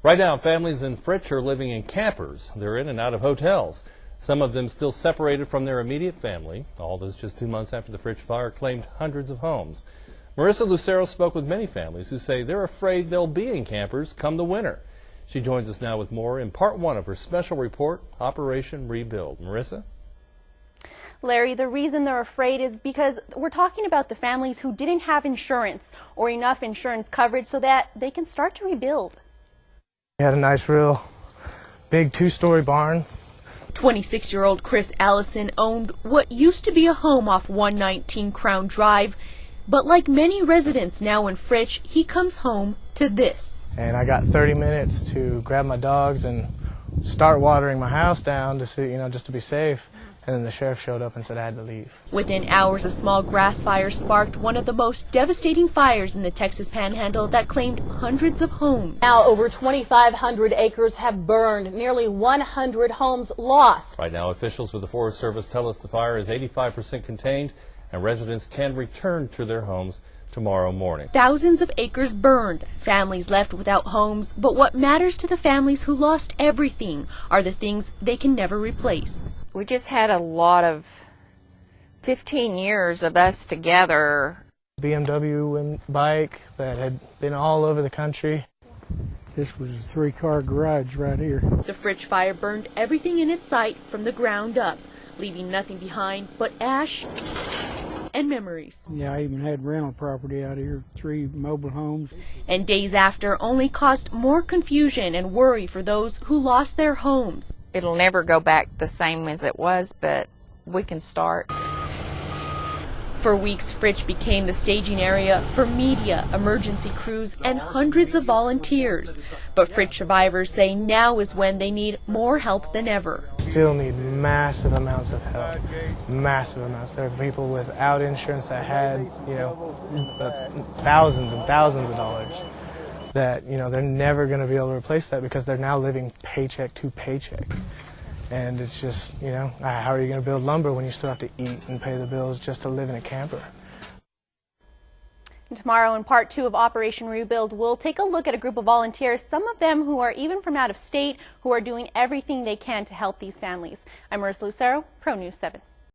Right now, families in Fritch are living in campers. They're in and out of hotels. Some of them still separated from their immediate family. All this just 2 months after the Fritch fire claimed hundreds of homes. Marissa Lucero spoke with many families who say they're afraid they'll be in campers come the winter. She joins us now with more in part one of her special report, Operation Rebuild. Marissa? Larry, the reason they're afraid is because we're talking about the families who didn't have insurance or enough insurance coverage so that they can start to rebuild. We had a nice, real big 2-story barn. 26-year-old Chris Ellison owned what used to be a home off 119 Crown Drive, but like many residents now in Fritch, he comes home to this. And I got 30 minutes to grab my dogs and start watering my house down to see, just to be safe. And then the sheriff showed up and said I had to leave. Within hours, a small grass fire sparked one of the most devastating fires in the Texas Panhandle that claimed hundreds of homes. Now over 2,500 acres have burned, nearly 100 homes lost. Right now, officials with the Forest Service tell us the fire is 85% contained and residents can return to their homes tomorrow morning. Thousands of acres burned, families left without homes, but what matters to the families who lost everything are the things they can never replace. We just had a lot of 15 years of us together. BMW bike that had been all over the country. This was a 3-car garage right here. The Fritch fire burned everything in its sight from the ground up, leaving nothing behind but ash and memories. Yeah, I even had rental property out here, 3 mobile homes. And days after only caused more confusion and worry for those who lost their homes. It'll never go back the same as it was, but we can start. For weeks, Fritch became the staging area for media, emergency crews, and hundreds of volunteers. But Fritch survivors say now is when they need more help than ever. Still need massive amounts of help, massive amounts. There are people without insurance that had, thousands and thousands of dollars that, they're never going to be able to replace that because they're now living paycheck to paycheck. And it's just, how are you going to build lumber when you still have to eat and pay the bills just to live in a camper? And tomorrow in part 2 of Operation Rebuild, we'll take a look at a group of volunteers, some of them who are even from out of state, who are doing everything they can to help these families. I'm Marissa Lucero, Pronews 7.